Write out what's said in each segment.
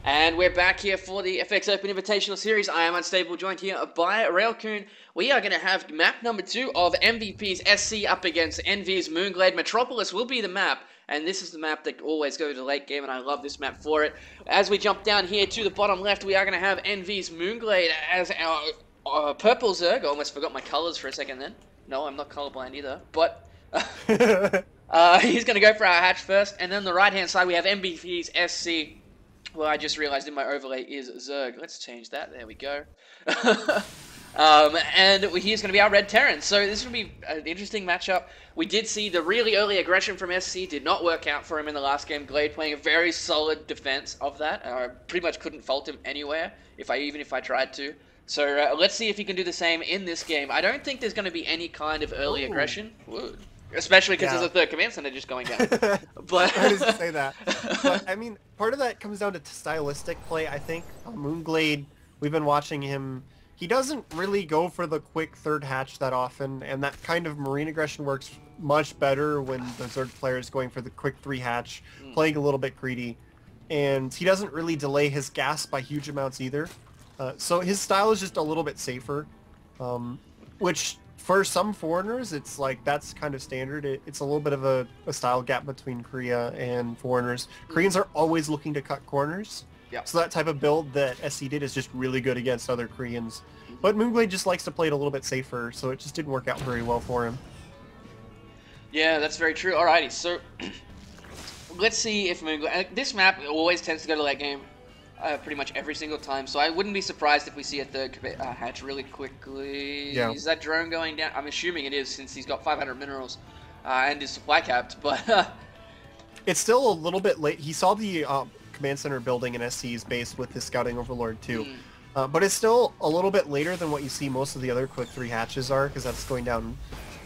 And we're back here for the FX Open Invitational Series. I am Unstable, joined here by Railcoon. We are going to have map number 2 of MVPsC up against Nvmoonglade. Metropolis will be the map, and this is the map that always goes to late game, and I love this map for it. As we jump down here to the bottom left, we are going to have Nvmoonglade as our purple Zerg. I almost forgot my colors for a second then. No, I'm not colorblind either, but... he's going to go for our hatch first, and then on the right-hand side we have MVPsC. Well, I just realized in my overlay is Zerg. Let's change that. There we go. And he's going to be our Red Terran. So this is going to be an interesting matchup. We did see the really early aggression from SC did not work out for him in the last game. Glade playing a very solid defense of that. I pretty much couldn't fault him anywhere, even if I tried to. So let's see if he can do the same in this game. I don't think there's going to be any kind of early aggression. Ooh. Especially because there's a third command center just going down. But I didn't say that. But, I mean, part of that comes down to stylistic play, I think. Moonglade, we've been watching him. He doesn't really go for the quick third hatch that often, and that kind of marine aggression works much better when the Zerg player is going for the quick 3 hatch, playing a little bit greedy. And he doesn't really delay his gas by huge amounts either. So his style is just a little bit safer, which... For some foreigners, it's like that's kind of standard. It's a little bit of a style gap between Korea and foreigners. Koreans are always looking to cut corners. Yeah. So that type of build that SC did is just really good against other Koreans. But Moonglade just likes to play it a little bit safer, so it just didn't work out very well for him. Yeah, that's very true. Alrighty, so let's see if Moonglade... This map always tends to go to late game. Pretty much every single time, so I wouldn't be surprised if we see a third hatch really quickly. Yeah. Is that drone going down? I'm assuming it is, since he's got 500 minerals and is supply capped, but... It's still a little bit late. He saw the command center building in SC's base with his scouting overlord too. But it's still a little bit later than what you see most of the other quick 3 hatches are, because that's going down...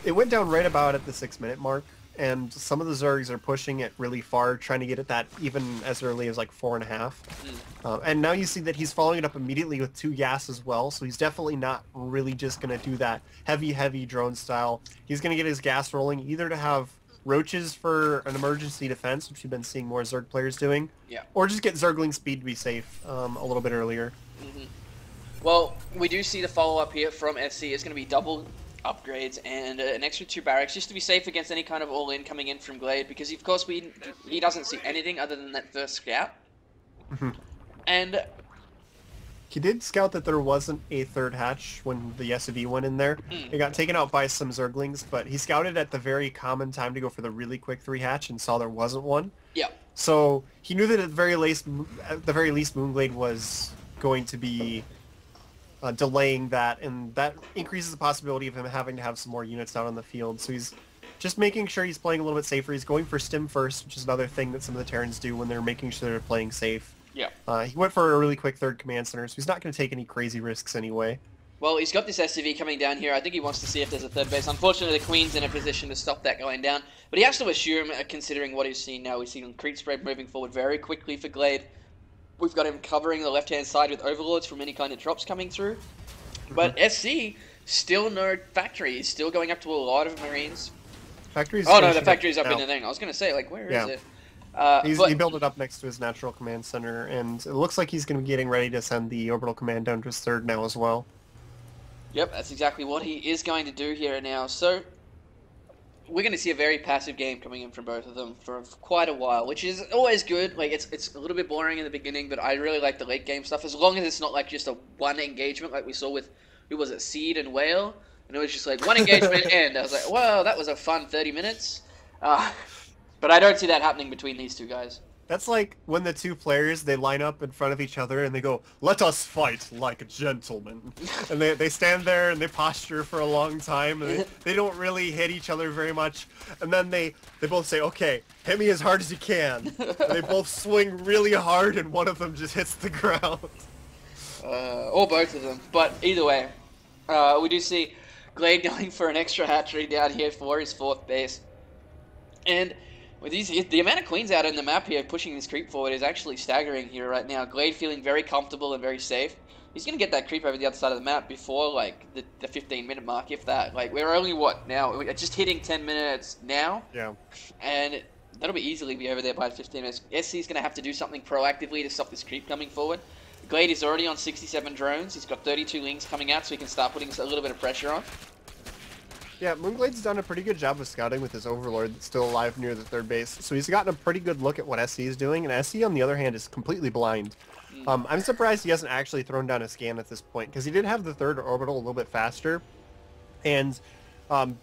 It went down right about at the 6-minute mark. And some of the Zergs are pushing it really far, trying to get at that even as early as like 4.5. And now you see that he's following it up immediately with 2 gas as well, so he's definitely not really just going to do that heavy drone style. He's going to get his gas rolling either to have roaches for an emergency defense, which you've been seeing more Zerg players doing, or just get Zergling speed to be safe a little bit earlier. Well, we do see the follow-up here from SC. It's going to be double upgrades and an extra 2 barracks just to be safe against any kind of all-in coming in from Glade, because of course he doesn't see anything other than that first scout. And he did scout that there wasn't a third hatch when the SUV went in there. It got taken out by some Zerglings, but he scouted at the very common time to go for the really quick 3 hatch and saw there wasn't one. Yeah. So he knew that at the very least Moonglade was going to be delaying that, and that increases the possibility of him having to have some more units out on the field. So he's just making sure he's playing a little bit safer. He's going for stim first, which is another thing that some of the Terrans do when they're making sure they're playing safe. Yeah. He went for a really quick third command center, so he's not going to take any crazy risks anyway. Well, he's got this SUV coming down here. I think he wants to see if there's a third base. Unfortunately, the Queen's in a position to stop that going down. But he has to assume, considering what he's seen now, we've seen creep spread moving forward very quickly for Glade. We've got him covering the left-hand side with overlords from any kind of drops coming through. But SC, still no factory. He's still going up to a lot of Marines. Factory's oh no, the factory's up in the thing. I was going to say, like, where is it? He built it up next to his natural command center, and it looks like he's going to be getting ready to send the orbital command down to his 3rd now as well. Yep, that's exactly what he is going to do here now. So, we're going to see a very passive game coming in from both of them for quite a while, which is always good. Like, it's a little bit boring in the beginning, but I really like the late game stuff, as long as it's not like just a one engagement like we saw with, who was it, Seed and Whale? And it was just like one engagement end. I was like, well, that was a fun 30 minutes. But I don't see that happening between these two guys. That's like when the 2 players, they line up in front of each other and they go, "Let us fight like gentlemen." And they stand there and they posture for a long time, and they don't really hit each other very much. And then they both say, "Okay, hit me as hard as you can." And they both swing really hard and one of them just hits the ground. Or both of them. But either way, we do see Glade going for an extra hatchery down here for his 4th base. And with the amount of queens out in the map here pushing this creep forward is actually staggering here right now. Glade feeling very comfortable and very safe. He's going to get that creep over the other side of the map before, like, the 15-minute mark, if that. Like, we're only, what, now? We're just hitting 10 minutes now. Yeah. And That'll be easily be over there by 15 minutes. SC's going to have to do something proactively to stop this creep coming forward. Glade is already on 67 drones. He's got 32 links coming out, so he can start putting a little bit of pressure on. Yeah, Moonglade's done a pretty good job of scouting with his Overlord that's still alive near the third base. So he's gotten a pretty good look at what SC is doing, and SC, on the other hand, is completely blind. I'm surprised he hasn't actually thrown down a scan at this point, because he did have the third orbital a little bit faster. And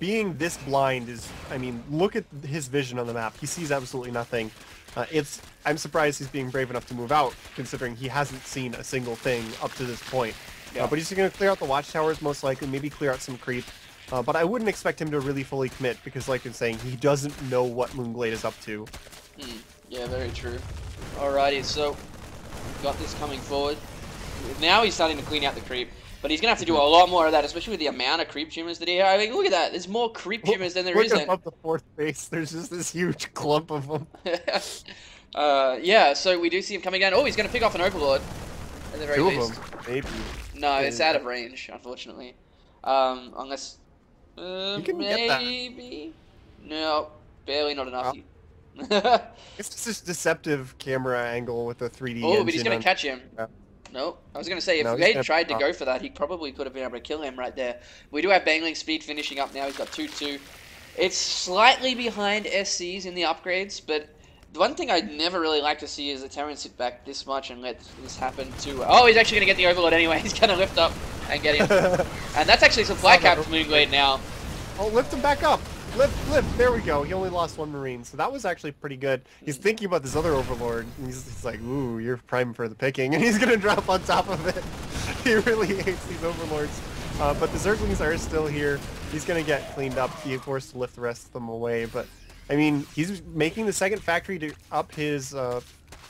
being this blind is, I mean, look at his vision on the map. He sees absolutely nothing. I'm surprised he's being brave enough to move out, considering he hasn't seen a single thing up to this point. Yeah. But he's going to clear out the watchtowers, most likely, maybe clear out some creep. But I wouldn't expect him to really fully commit, because like I'm saying, he doesn't know what Moonglade is up to. Yeah, very true. Alrighty, so got this coming forward. Now he's starting to clean out the creep, but he's going to have to do a lot more of that, especially with the amount of creep tumors that he has. I mean, look at that. There's more creep tumors than there isn't. Look above the fourth base. There's just this huge clump of them. Yeah, so we do see him coming down. Oh, he's going to pick off an Overlord. At the very Two least. of them, maybe. No, it's out of range, unfortunately. Unless... you can maybe? No, barely not enough. It's just this deceptive camera angle with the 3D Oh, but he's going to catch him. Yeah. No, I was going to say, if Glade tried to go for that, he probably could have been able to kill him right there. We do have Bangling Speed finishing up now. He's got 2-2. It's slightly behind SCs in the upgrades, but the one thing I'd never really like to see is the Terran sit back this much and let this happen to... Oh, he's actually going to get the Overlord anyway. He's going to lift up and get him. And that's actually supply cap to Moonglade now. Oh, lift him back up. Lift. There we go. He only lost one Marine, so that was actually pretty good. He's thinking about this other Overlord. And he's like, ooh, you're prime for the picking. And he's going to drop on top of it. He really hates these Overlords. But the Zerglings are still here. He's going to get cleaned up. He's forced to lift the rest of them away. But, I mean, he's making the second factory to up his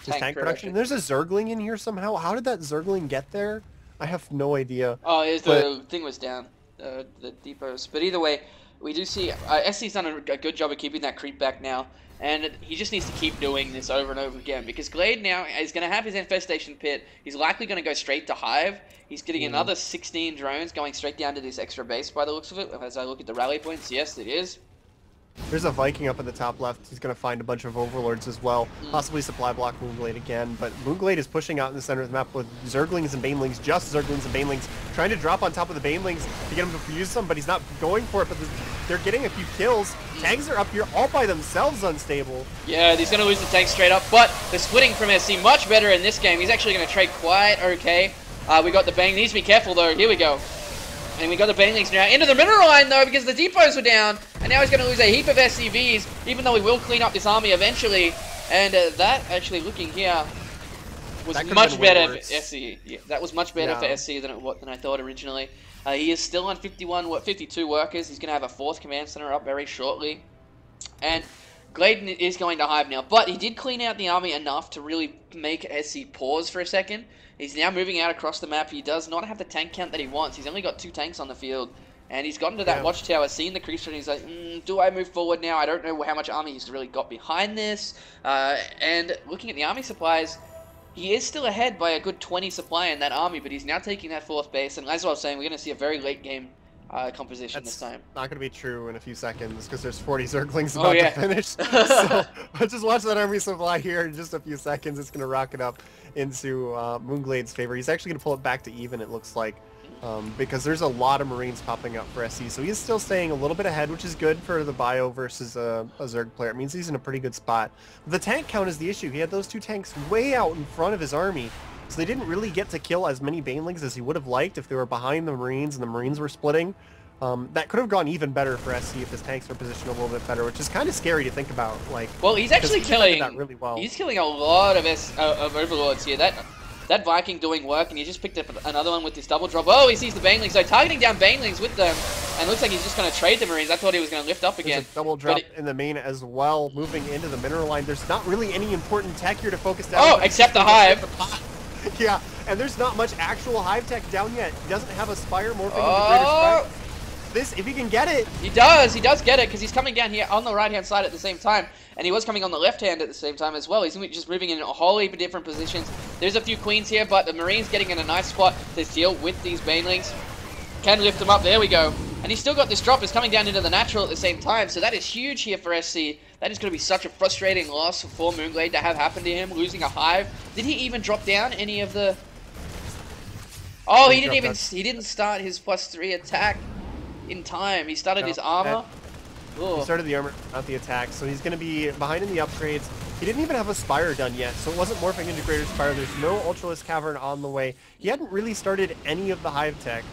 tank production. There's a Zergling in here somehow. How did that Zergling get there? I have no idea. Oh, the thing was down. The depots. But either way, we do see SC's done a good job of keeping that creep back now, and he just needs to keep doing this over and over again, because Glade now is going to have his infestation pit. He's likely going to go straight to Hive. He's getting another 16 drones going straight down to this extra base by the looks of it. As I look at the rally points, yes, it is. There's a Viking up in the top left. He's going to find a bunch of Overlords as well. Possibly supply block Moonglade again. But Moonglade is pushing out in the center of the map with Zerglings and Banelings, just Zerglings and Banelings, trying to drop on top of the Banelings to get him to fuse some, but he's not going for it. But they're getting a few kills. Tanks are up here all by themselves unstable. Yeah, he's going to lose the tank straight up. But the splitting from SC much better in this game. He's actually going to trade quite okay. We got the Bang. Needs to be careful though. Here we go. And we got the Banelings now into the mineral line though, because the depots were down, and now he's going to lose a heap of SCVs, even though he will clean up this army eventually. And that actually looking here was much better for SC. Yeah, that was much better for SC than I thought originally. He is still on 52 workers. He's going to have a fourth command center up very shortly, and Glade is going to Hive now, but he did clean out the army enough to really make SC pause for a second. He's now moving out across the map. He does not have the tank count that he wants. He's only got 2 tanks on the field. And he's gotten to that watchtower, seen the creeps, and he's like, do I move forward now? I don't know how much army he's really got behind this. And looking at the army supplies, he is still ahead by a good 20 supply in that army, but he's now taking that 4th base. And as I was saying, we're going to see a very late game composition this time. Not going to be true in a few seconds, because there's 40 Zerglings about to finish. So just watch that army supply here in just a few seconds. It's going to rocket up into Moonglade's favor. He's actually going to pull it back to even, it looks like, because there's a lot of Marines popping up for SC. So he's still staying a little bit ahead, which is good for the bio versus a Zerg player. It means he's in a pretty good spot. The tank count is the issue. He had those 2 tanks way out in front of his army, so they didn't really get to kill as many Banelings as he would have liked if they were behind the Marines and the Marines were splitting. That could have gone even better for SC if his tanks were positioned a little bit better, which is kind of scary to think about. Like, well, he's actually killing that really well. He's killing a lot of Overlords here. That Viking doing work, and he just picked up another one with this double drop. Oh, he sees the Banelings, so targeting down Banelings with them, and looks like he's just going to trade the Marines. I thought he was going to lift up again. There's a double drop in the main as well, moving into the mineral line. There's not really any important tech here to focus down. Oh, except the Hive. Yeah, and there's not much actual Hive tech down yet. He doesn't have a Spire morphing into Greater Spire. This, if he can get it. He does get it, because he's coming down here on the right-hand side at the same time, and he was coming on the left-hand at the same time as well. He's just moving in a whole heap of different positions. There's a few Queens here, but the Marines getting in a nice spot to deal with these Banelings. Can lift them up. There we go. And he's still got this drop. It's coming down into the natural at the same time. So that is huge here for SC. That is going to be such a frustrating loss for Moonglade to have happened to him, losing a hive. Did he even drop down any of the... Oh, he didn't start his +3 attack in time. He started his armor. He started the armor, not the attack. So he's going to be behind in the upgrades. He didn't even have a Spire done yet, so it wasn't morphing into Greater Spire. There's no Ultralisk Cavern on the way. He hadn't really started any of the hive tech.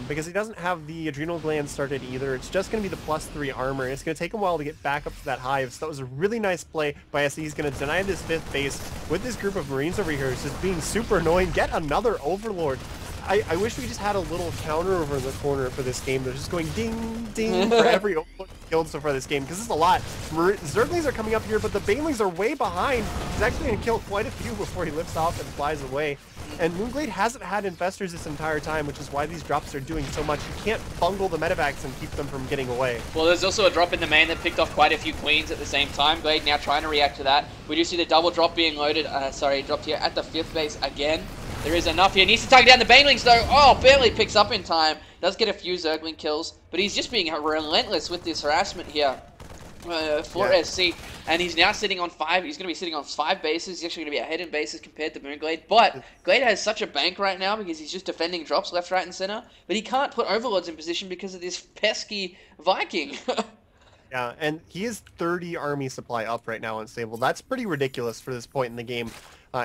Because he doesn't have the adrenal gland started either. It's just going to be the +3 armor. It's going to take a while to get back up to that hive. So that was a really nice play by SE. He's going to deny this 5th base with this group of Marines over here. It's just being super annoying. Get another Overlord. I wish we just had a little counter over in the corner for this game. They're just going ding, ding for every Overlord killed so far this game, because this is a lot. Zerglings are coming up here, but the Banelings are way behind. He's actually going to kill quite a few before he lifts off and flies away. And Moonglade hasn't had infestors this entire time, which is why these drops are doing so much. You can't bungle the medevacs and keep them from getting away. Well, there's also a drop in the main that picked off quite a few queens at the same time. Glade now trying to react to that. We do see the double drop being loaded. Dropped here at the 5th base again. There is enough here. Needs to target down the Banelings though. Oh, barely picks up in time. Does get a few Zergling kills, but he's just being relentless with this harassment here. For SC, and he's now sitting on 5. He's going to be sitting on 5 bases. He's actually going to be ahead in bases compared to Moonglade, but Glade has such a bank right now because he's just defending drops left, right, and center, but he can't put Overlords in position because of this pesky Viking. Yeah, and he is 30 army supply up right now unstable. That's pretty ridiculous for this point in the game.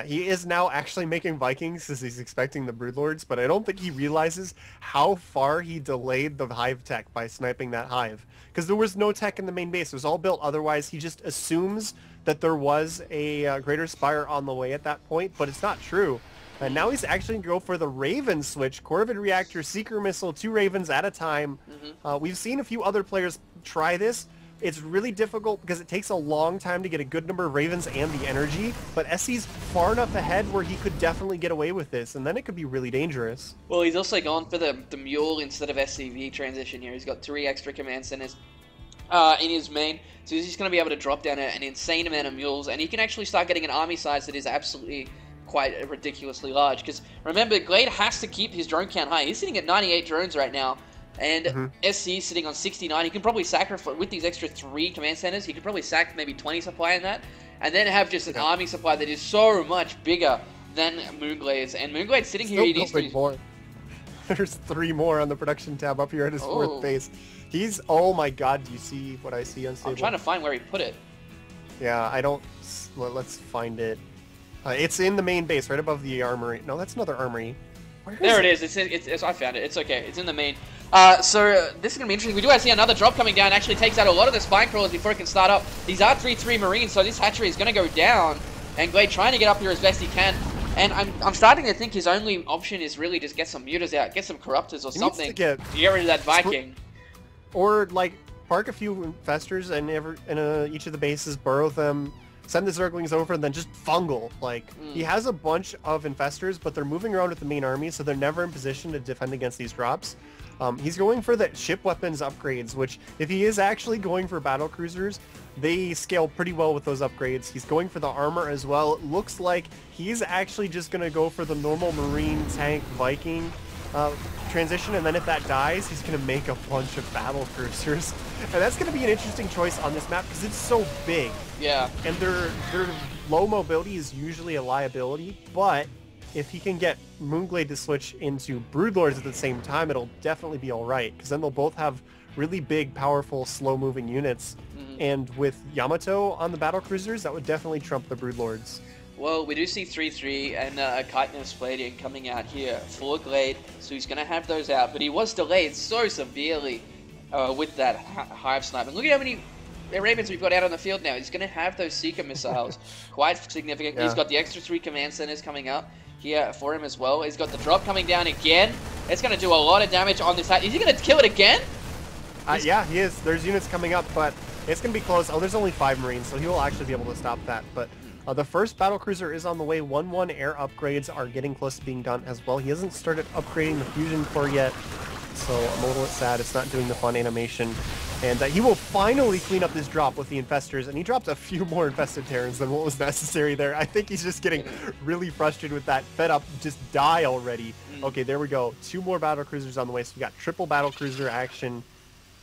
He is now actually making Vikings as he's expecting the Broodlords, but I don't think he realizes how far he delayed the hive tech by sniping that hive. Because there was no tech in the main base. It was all built otherwise. He just assumes that there was a Greater Spire on the way at that point, but it's not true. And now he's actually going to go for the Raven switch. Corvid Reactor, Seeker Missile, 2 Ravens at a time. We've seen a few other players try this. It's really difficult because it takes a long time to get a good number of Ravens and the energy, but SC's far enough ahead where he could definitely get away with this, and then it could be really dangerous. Well, he's also gone for the Mule instead of SCV transition here. He's got 3 extra command centers in his main, so he's just going to be able to drop down an insane amount of Mules, and he can actually start getting an army size that is absolutely quite ridiculously large, because remember, Glade has to keep his drone count high. He's sitting at 98 drones right now. And SC is sitting on 69. He can probably sacrifice, with these extra 3 command centers, he could probably sack maybe 20 supply in that, and then have just an army supply that is so much bigger than Moonglade's. And Moonglade's sitting here, he needs to... more. There's 3 more on the production tab up here at his 4th base. He's, oh my god, do you see what I see unstable? I'm trying to find where he put it. Yeah, I don't... Well, let's find it. It's in the main base, right above the armory. No, that's another armory. There it is. It's I found it. It's okay. It's in the main. So this is going to be interesting. We do see another drop coming down. Actually takes out a lot of the spine crawlers before it can start up. These are 3-3 Marines, so this hatchery is going to go down. And Glade trying to get up here as best he can. And I'm starting to think his only option is really just get some mutas out, get some corruptors or something to get rid of that Viking. Or like park a few infestors and each of the bases, burrow them. Send the Zerglings over and then just fungal. Like, he has a bunch of infestors, but they're moving around with the main army, so they're never in position to defend against these drops. He's going for the ship weapons upgrades, which, if he is actually going for battle cruisers, they scale pretty well with those upgrades. He's going for the armor as well. It looks like he's actually just going to go for the normal Marine, Tank, Viking transition, and then if that dies, he's going to make a bunch of battle cruisers. And that's going to be an interesting choice on this map because it's so big. Yeah. And their low mobility is usually a liability, but if he can get Moonglade to switch into Broodlords at the same time, it'll definitely be alright, because then they'll both have really big, powerful, slow-moving units. And with Yamato on the battle cruisers, that would definitely trump the Broodlords. Well, we do see 3-3 and a Chitinous Palladium coming out here for Glade, so he's going to have those out, but he was delayed so severely with that Hive Snipe. And look at how many Ravens we've got out on the field now. He's going to have those Seeker missiles, quite significant. Yeah. He's got the extra 3 command centers coming up here for him as well. He's got the drop coming down again. It's going to do a lot of damage on this hat. Is he going to kill it again? Yeah, he is. There's units coming up, but it's going to be close. Oh, there's only 5 Marines, so he will actually be able to stop that. But the first battlecruiser is on the way. 1-1 air upgrades are getting close to being done as well. He hasn't started upgrading the fusion core yet, so I'm a little bit sad it's not doing the fun animation. And he will finally clean up this drop with the infestors, and he dropped a few more infested Terrans than what was necessary there. I think he's just getting really frustrated with that. Fed up, just die already. Okay, there we go. 2 more battlecruisers on the way, so we got triple battlecruiser action,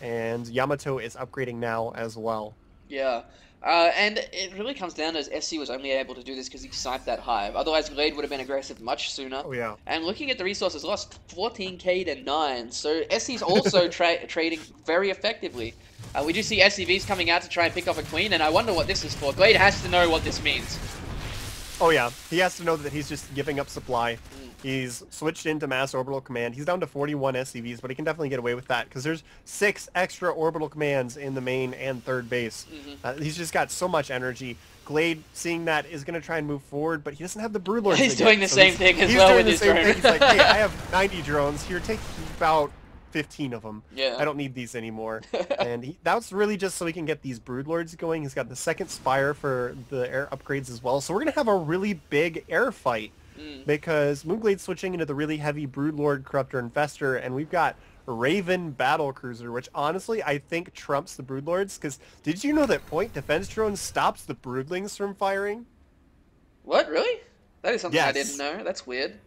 and Yamato is upgrading now as well. Yeah. And it really comes down as SC was only able to do this because he sniped that hive. Otherwise, Glade would have been aggressive much sooner. Oh, yeah. And looking at the resources, lost 14k to 9. So SC's also trading very effectively. We do see SCVs coming out to try and pick off a queen, and I wonder what this is for. Glade has to know what this means. Oh, yeah. He has to know that he's just giving up supply. He's switched into mass orbital command. He's down to 41 SCVs, but he can definitely get away with that because there's 6 extra orbital commands in the main and third base. He's just got so much energy. Glade, seeing that, is going to try and move forward, but he doesn't have the Broodlords. He's doing the same thing as well with his drone. He's like, hey, I have 90 drones. Here, take about 15 of them. Yeah. I don't need these anymore. And that's really just so he can get these Broodlords going. He's got the second Spire for the air upgrades as well. So we're going to have a really big air fight. Because Moonglade's switching into the really heavy Broodlord, Corruptor, Infestor, and we've got Raven Battlecruiser, which honestly I think trumps the Broodlords, because did you know that point defense drone stops the Broodlings from firing? What, really? That is something I Yes. didn't know. That's weird.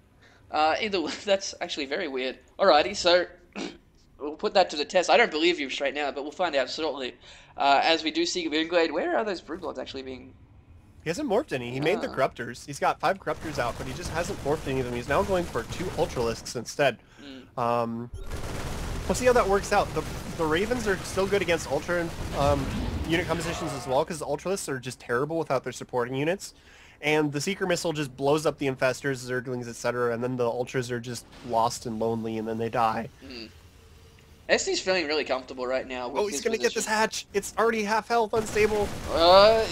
That's actually very weird. Alrighty, so we'll put that to the test. I don't believe you straight now, but we'll find out shortly. As we do see Moonglade, where are those Broodlords actually being... He hasn't morphed any. He made the Corruptors. He's got 5 Corruptors out, but he just hasn't morphed any of them. He's now going for 2 Ultralisks instead. We'll see how that works out. The Ravens are still good against Ultra unit compositions as well, because the Ultralisks are just terrible without their supporting units. And the Seeker Missile just blows up the Infestors, Zerglings, etc., and then the Ultras are just lost and lonely, and then they die. SC's feeling really comfortable right now. With He's going to get this hatch. It's already half health, unstable.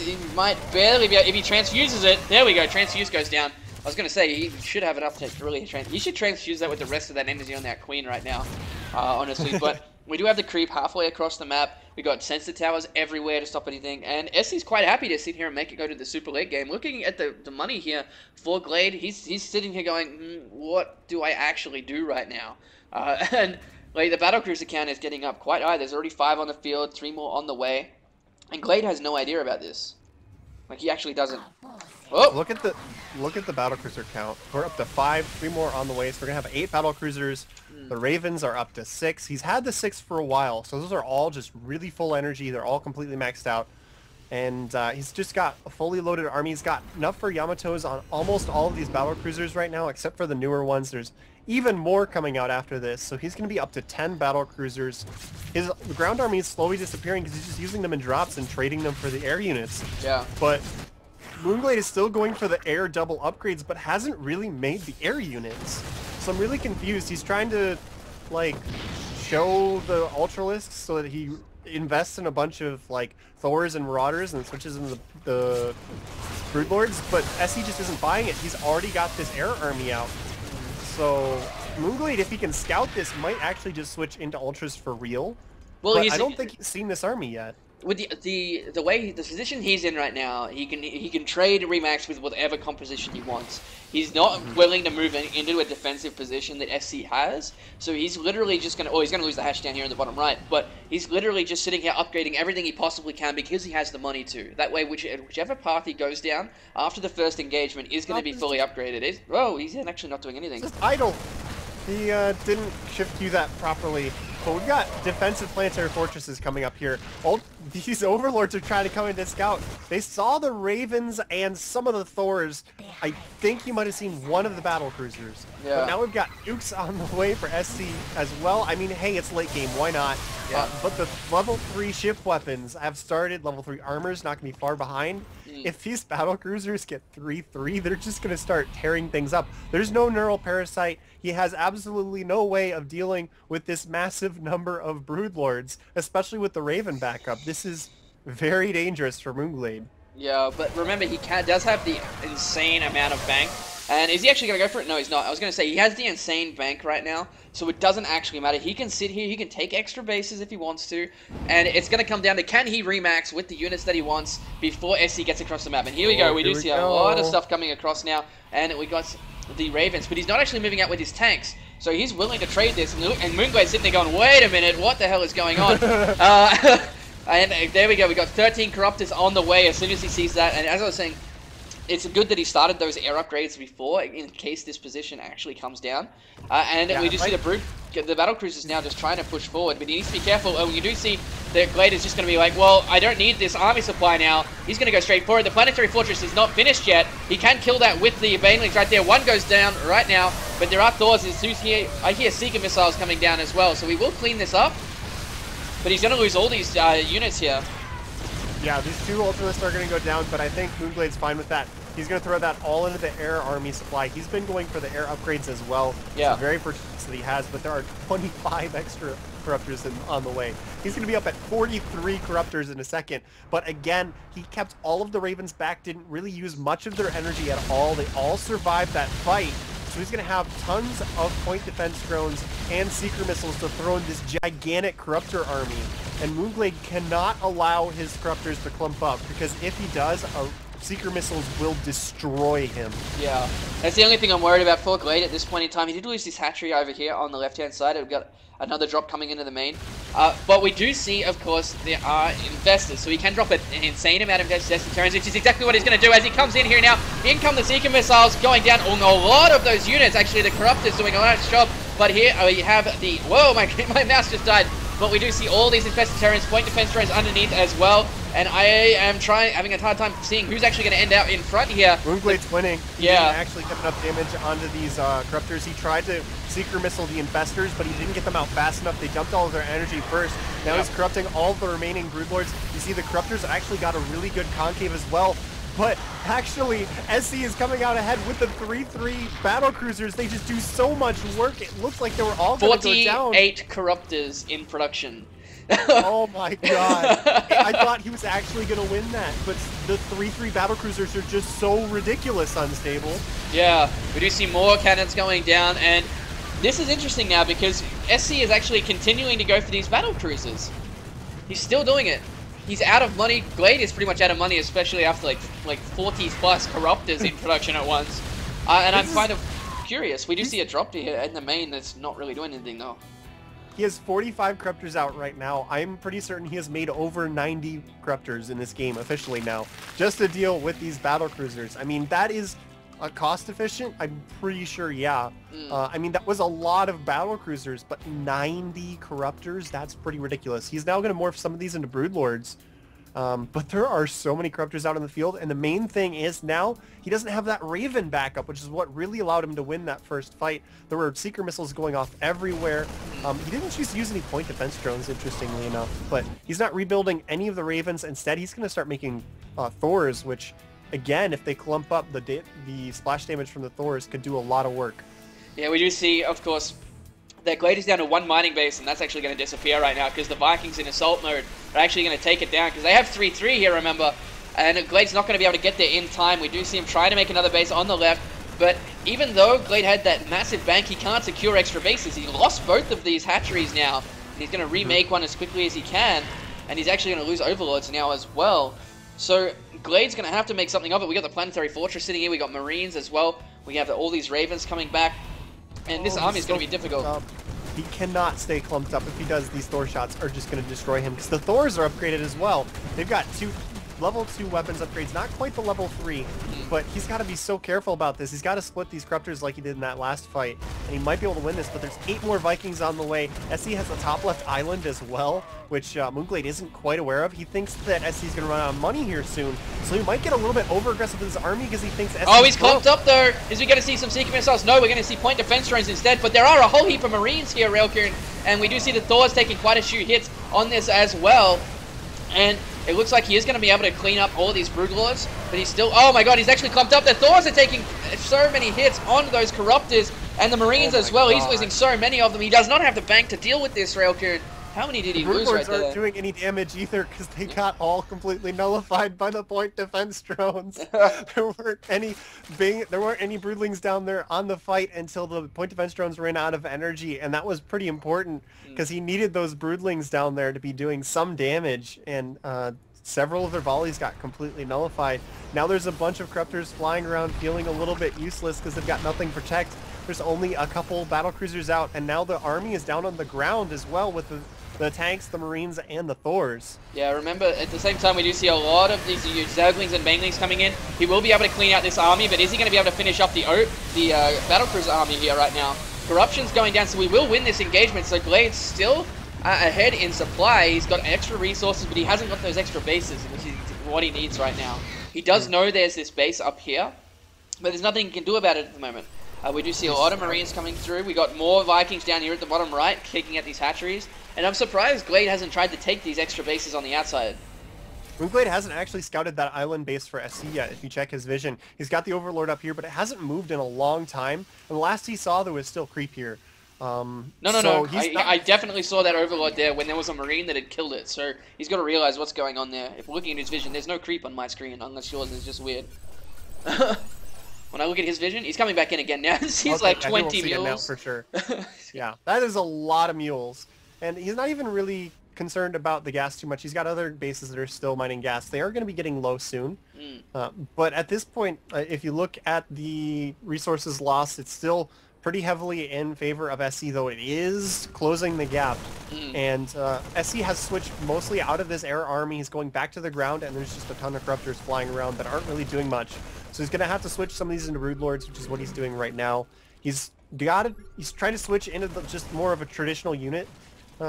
He might barely be able, if he transfuses it. There we go, transfuse goes down. I was going to say, he should have enough to really he should transfuse that with the rest of that energy on that queen right now, honestly. But we do have the creep halfway across the map. We got sensor towers everywhere to stop anything. And SC's quite happy to sit here and make it go to the super late game. Looking at the money here for Glade, he's sitting here going, what do I actually do right now? And... like, the battlecruiser count is getting up quite high. There's already 5 on the field, 3 more on the way. And Glade has no idea about this. Like, he actually doesn't. Oh! Look at the battlecruiser count. We're up to 5, 3 more on the way. So we're gonna have 8 battlecruisers. The Ravens are up to 6. He's had the 6 for a while, so those are all just really full energy. They're all completely maxed out. And he's just got a fully loaded army. He's got enough for Yamatos on almost all of these battlecruisers right now, except for the newer ones. There's even more coming out after this, so he's going to be up to 10 battlecruisers. The ground army is slowly disappearing because he's just using them in drops and trading them for the air units. Yeah. But Moonglade is still going for the air double upgrades, but hasn't really made the air units. So I'm really confused. He's trying to, like, show the Ultralisks so that he invests in a bunch of, like, Thors and Marauders and switches into the Broodlords, but SC just isn't buying it. He's already got this air army out. So Moonglade, if he can scout this, might actually just switch into Ultras for real. Well, but I don't think he's seen this army yet. With the position he's in right now, he can trade Remax with whatever composition he wants. He's not willing to move into a defensive position that SC has, so he's literally just gonna. Oh, he's gonna lose the hatch down here in the bottom right, but he's literally just sitting here upgrading everything he possibly can because he has the money to. That way, whichever path he goes down after the first engagement is going to be fully upgraded. Oh, he's actually not doing anything. Just idle. He didn't shift queue that properly. But we've got defensive planetary fortresses coming up here. These overlords are trying to come in to scout. They saw the Ravens and some of the Thors. I think you might have seen one of the battle cruisers. Yeah. But now we've got nukes on the way for SC as well. I mean, hey, it's late game. Why not? Yeah. But the level 3 ship weapons have started. Level 3 armor's not going to be far behind. If these battle cruisers get 3-3, they're just going to start tearing things up. There's no neural parasite. He has absolutely no way of dealing with this massive number of Broodlords, especially with the Raven backup. This is very dangerous for Moonglade. Yeah, but remember, he does have the insane amount of bank. And is he actually going to go for it? No, he's not. I was going to say, he has the insane bank right now, so it doesn't actually matter. He can sit here, he can take extra bases if he wants to, and it's going to come down to can he remax with the units that he wants before SC gets across the map. And here we go. We do see a lot of stuff coming across now, and we got the Ravens, but he's not actually moving out with his tanks. So he's willing to trade this, and Moonglade's sitting there going, wait a minute, what the hell is going on? And there we go, we got 13 Corruptors on the way as soon as he sees that, and as I was saying, it's good that he started those air upgrades before, in case this position actually comes down. And Yeah, we just see the battle cruisers now just trying to push forward, but he needs to be careful. And you do see that Glade is just going to be like, well, I don't need this army supply now. He's going to go straight forward. The planetary fortress is not finished yet. He can kill that with the banelings right there. One goes down right now, but there are Thors. I hear Seeker missiles coming down as well, so we will clean this up. But he's going to lose all these units here. Yeah, these two ultimates are going to go down, but I think Moonglade's fine with that. He's going to throw that all into the air army supply. He's been going for the air upgrades as well. Yeah. It's the very first that he has, but there are 25 extra corruptors on the way. He's going to be up at 43 corruptors in a second. But again, he kept all of the Ravens back, didn't really use much of their energy at all. They all survived that fight. So he's going to have tons of point defense drones and seeker missiles to throw in this gigantic corruptor army. And Moonglade cannot allow his corruptors to clump up, because if he does, seeker missiles will destroy him. Yeah, that's the only thing I'm worried about for Glade at this point in time. He did lose this hatchery over here on the left-hand side. We've got another drop coming into the main. But we do see, of course, there are investors. So he can drop an insane amount of invested turns, which is exactly what he's going to do as he comes in here now. In come the seeker missiles going down on a lot of those units. Actually, the corruptors doing a nice job. But here we have the... Whoa, my mouse just died. But we do see all these infested terrans, point defense drones underneath as well. And I am having a hard time seeing who's actually going to end out in front here. Moonglade's winning. He yeah. didn't actually get enough damage onto these corruptors. He tried to seeker missile the infestors, but he didn't get them out fast enough. They dumped all of their energy first. Now he's corrupting all of the remaining broodlords. You see the corruptors actually got a really good concave as well. But actually, SC is coming out ahead with the 3-3 battle cruisers. They just do so much work. It looks like they were all going to go down. 48 corruptors in production. Oh my god. I thought he was actually going to win that, but the 3-3 battle cruisers are just so ridiculous unstable. Yeah, we do see more cannons going down, and this is interesting now because SC is actually continuing to go for these battle cruisers. He's still doing it. He's out of money. Glade is pretty much out of money, especially after like 40 plus corruptors in production at once. And I'm kind of curious. We do see a drop here in the main that's not really doing anything though. He has 45 corruptors out right now. I'm pretty certain he has made over 90 corruptors in this game officially now, just to deal with these battle cruisers. I mean, that is cost efficient. I'm pretty sure, yeah. I mean, that was a lot of battle cruisers, but 90 corruptors, that's pretty ridiculous. He's now going to morph some of these into broodlords. But there are so many corruptors out in the field, and the main thing is now he doesn't have that Raven backup, which is what really allowed him to win that first fight. There were seeker missiles going off everywhere. He didn't choose to use any point defense drones, interestingly enough, but he's not rebuilding any of the Ravens. Instead, he's going to start making Thors, which, again, if they clump up, the splash damage from the Thors could do a lot of work. Yeah, we do see, of course, that Glade is down to one mining base, and that's actually going to disappear right now because the Vikings in assault mode are actually going to take it down because they have 3-3 here, remember, and Glade's not going to be able to get there in time. We do see him try to make another base on the left, but even though Glade had that massive bank, he can't secure extra bases. He lost both of these hatcheries now, and he's going to remake one as quickly as he can, and he's actually going to lose overlords now as well. So Glade's going to have to make something of it. We got the planetary fortress sitting here, we got marines as well, we have all these ravens coming back. And this army is going to be difficult. He cannot stay clumped up. If he does, these Thor shots are just going to destroy him because the Thors are upgraded as well. They've got level 2 weapons upgrades, not quite the level 3, but he's got to be so careful about this. He's got to split these corruptors like he did in that last fight, and he might be able to win this, but there's 8 more Vikings on the way. SC has the top left island as well, which Moonglade isn't quite aware of. He thinks that SC is going to run out of money here soon, so he might get a little bit over-aggressive with his army because he thinks SC... Oh, he's clumped up though! Is we going to see some Seeker missiles? No, we're going to see point defense drones instead, but there are a whole heap of marines here, Railcoon, and we do see the Thors taking quite a few hits on this as well. And it looks like he is going to be able to clean up all of these broodlords, but he's still... Oh my god, he's actually clumped up. The Thors are taking so many hits on those corruptors, and the marines as well. He's losing so many of them. He does not have the bank to deal with this, Railcoon. How many did he lose right there? Aren't doing any damage either because they got all completely nullified by the point defense drones. There weren't any broodlings down there on the fight until the point defense drones ran out of energy, and that was pretty important because he needed those broodlings down there to be doing some damage, and several of their volleys got completely nullified. Now there's a bunch of corruptors flying around feeling a little bit useless because they've got nothing to protect. There's only a couple battle cruisers out, and now the army is down on the ground as well with the the tanks, the Marines, and the Thors. Yeah, remember, at the same time, we do see a lot of these Zerglings and Banglings coming in. He will be able to clean out this army, but is he going to be able to finish up the Battlecruiser army here right now? Corruption's going down, so we will win this engagement. So Glade's still ahead in supply. He's got extra resources, but he hasn't got those extra bases, which is what he needs right now. He does know there's this base up here, but there's nothing he can do about it at the moment. We do see a lot of Marines coming through. We got more Vikings down here at the bottom right, kicking at these hatcheries. And I'm surprised Glade hasn't tried to take these extra bases on the outside. Moonglade hasn't actually scouted that island base for SC yet, if you check his vision. He's got the Overlord up here, but it hasn't moved in a long time. And the last he saw, there was still creep here. No. I definitely saw that Overlord there when there was a Marine that had killed it. So he's got to realize what's going on there. If we're looking at his vision, there's no creep on my screen, unless yours is just weird. When I look at his vision, he's coming back in again now. He's like 20 mules. Now for sure. Yeah, that is a lot of mules. And he's not even really concerned about the gas too much. He's got other bases that are still mining gas. They are going to be getting low soon. But at this point, if you look at the resources lost, it's still pretty heavily in favor of SC, though it is closing the gap. And SC has switched mostly out of this air army. He's going back to the ground, and there's just a ton of Corruptors flying around that aren't really doing much. So he's going to have to switch some of these into Brood Lords, which is what he's doing right now. He's trying to switch into just more of a traditional unit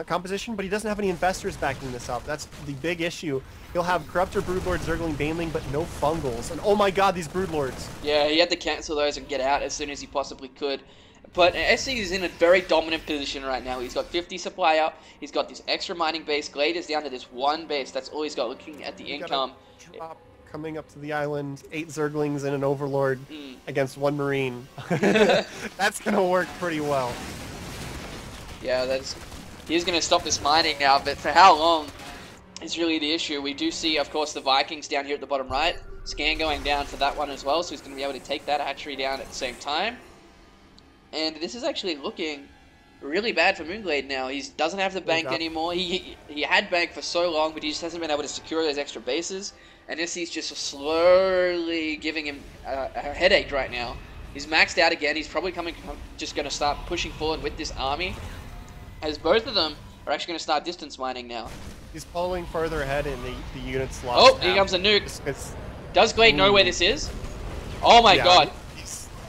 composition, but he doesn't have any investors backing this up. That's the big issue. He'll have Corruptor, Broodlord, Zergling, Baneling, but no Fungals. And oh my god, these Broodlords. Yeah, he had to cancel those and get out as soon as he possibly could. But SC is in a very dominant position right now. He's got 50 supply out. He's got this extra mining base. Glade is down to this one base. That's all he's got, looking at the income. Drop coming up to the island, 8 Zerglings and an Overlord against 1 Marine. That's going to work pretty well. Yeah, he's going to stop this mining now, but for how long is really the issue. We do see, of course, the Vikings down here at the bottom right. Scan going down for that one as well, so he's going to be able to take that hatchery down at the same time. And this is actually looking really bad for Moonglade now. He doesn't have the bank anymore. He had bank for so long, but he just hasn't been able to secure those extra bases. And SC's just slowly giving him a headache right now. He's maxed out again. He's probably just going to start pushing forward with this army, as both of them are actually going to start distance mining now. He's following further ahead in the unit slots. Oh, here comes a nuke. Does Glade know where this is? Oh my god.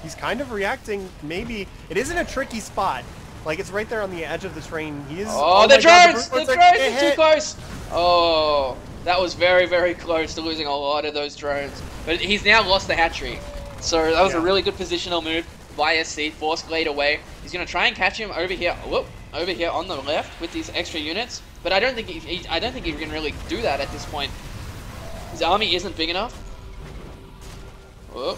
He's kind of reacting. Maybe it isn't a tricky spot. Like, it's right there on the edge of the train. He is. Oh, the drones! The drones are too close. Oh, that was very, very close to losing a lot of those drones. But he's now lost the hatchery. So that was a really good positional move by SC. Force Glade away. He's going to try and catch him over here. Whoop, over here on the left with these extra units. But I don't think he can really do that at this point. His army isn't big enough. Whoop.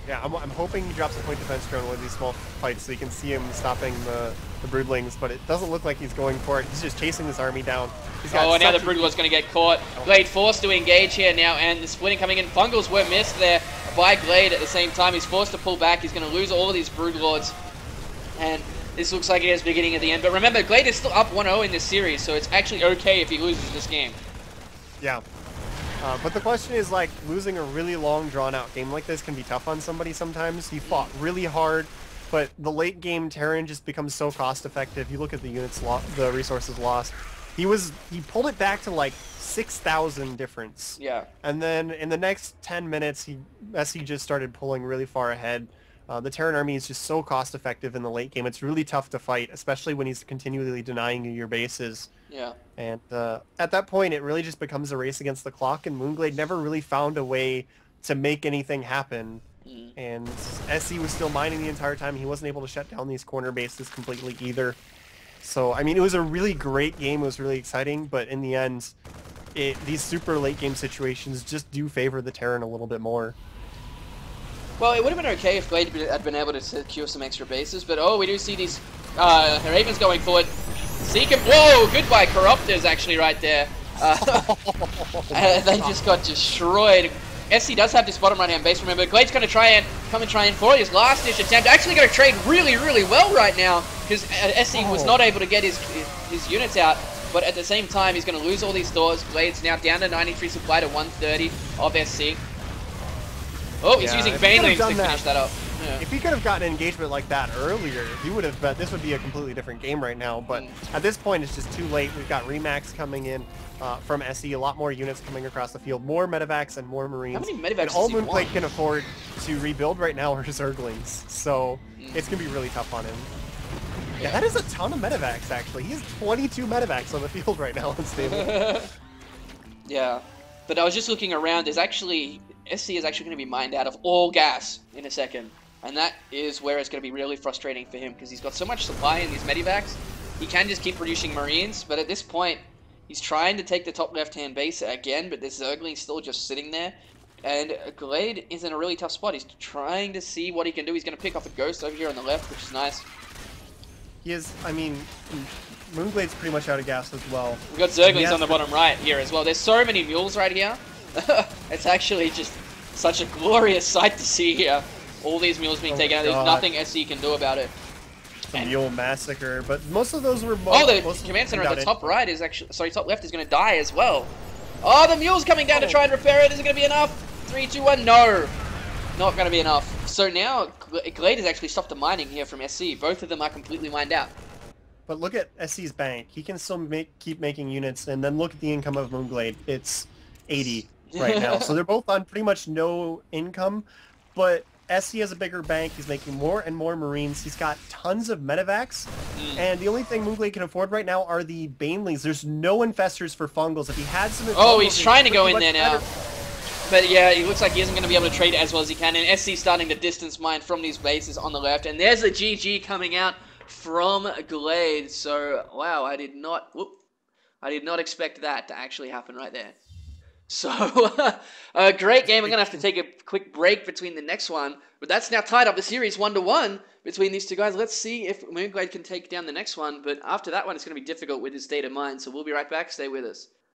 Yeah, I'm hoping he drops a point defense drone with these small fights so you can see him stopping the Broodlings, but it doesn't look like he's going for it. He's just chasing this army down. Oh, now the Broodlord's going to get caught. Glade forced to engage here now, and the splitting coming in. Fungals were missed there by Glade at the same time. He's forced to pull back. He's going to lose all of these Broodlords, and this looks like it is beginning at the end. But remember, Glade is still up 1-0 in this series, so it's actually okay if he loses this game. Yeah. But the question is, like, losing a really long, drawn-out game like this can be tough on somebody sometimes. He fought really hard, but the late-game Terran just becomes so cost-effective. You look at the units the resources lost. He pulled it back to, like, 6,000 difference. Yeah. And then in the next 10 minutes, SC just started pulling really far ahead. The Terran army is just so cost-effective in the late game. It's really tough to fight, especially when he's continually denying you your bases. Yeah. And at that point, it really just becomes a race against the clock, and Moonglade never really found a way to make anything happen. And SC was still mining the entire time. He wasn't able to shut down these corner bases completely either. So, I mean, it was a really great game. It was really exciting, but in the end, these super late game situations just do favor the Terran a little bit more. Well, it would have been okay if Glade had been able to secure some extra bases, but oh, we do see these Ravens going forward. Seek him. Whoa, goodbye Corruptors actually right there. They just got destroyed. SC does have this bottom right-hand base, remember. Glade's going to try and come and try and for his last-ditch attempt. Actually going to trade really, really well right now, because SC was not able to get his units out. But at the same time, he's going to lose all these stores. Glade's now down to 93 supply to 130 of SC. Oh, he's using Banelings to finish that up. Yeah. If he could have gotten an engagement like that earlier, he would have bet this would be a completely different game right now. But at this point, it's just too late. We've got Remax coming in from SE, a lot more units coming across the field, more medevacs and more marines. How many medevacs and all does he Moonglade want? can afford to rebuild right now are his Zerglings, so it's gonna be really tough on him. Yeah, that is a ton of medevacs actually. He has 22 medevacs on the field right now unstable. Yeah, but I was just looking around. There's actually SC is actually going to be mined out of all gas in a second, and that is where it's going to be really frustrating for him because he's got so much supply in these medivacs. He can just keep producing marines, but at this point, he's trying to take the top left-hand base again, but this Zergling's still just sitting there. And Glade is in a really tough spot. He's trying to see what he can do. He's going to pick off a ghost over here on the left, which is nice. He is, I mean, Moonglade's pretty much out of gas as well. We've got Zerglings on the bottom right here as well. There's so many mules right here. It's actually just such a glorious sight to see here. All these mules being taken out. There's nothing SC can do about it. The mule massacre, but most of those were... the command center at the top right is actually... Sorry, top left is going to die as well. Oh, the mule's coming down to try and repair it. Is it going to be enough? 3, 2, 1. No. Not going to be enough. So now, Glade has actually stopped the mining here from SC. Both of them are completely mined out. But look at SC's bank. He can still keep making units, and then look at the income of Moonglade. It's 80 right now. So they're both on pretty much no income, but SC has a bigger bank. He's making more and more marines. He's got tons of medevacs, and the only thing Moonglade can afford right now are the Baneleys. There's no infestors for fungals. If he had some... Oh, he's trying to go in there now. But yeah, it looks like he isn't going to be able to trade it as well as he can, and SC starting to distance mine from these bases on the left, and there's the GG coming out from Glade. So, wow, I did not expect that to actually happen right there. So, a great game. I'm going to have to take a quick break between the next one, but that's now tied up the series 1-1 between these two guys. Let's see if Moonglade can take down the next one, but after that one, it's going to be difficult with his state of mind, so we'll be right back. Stay with us.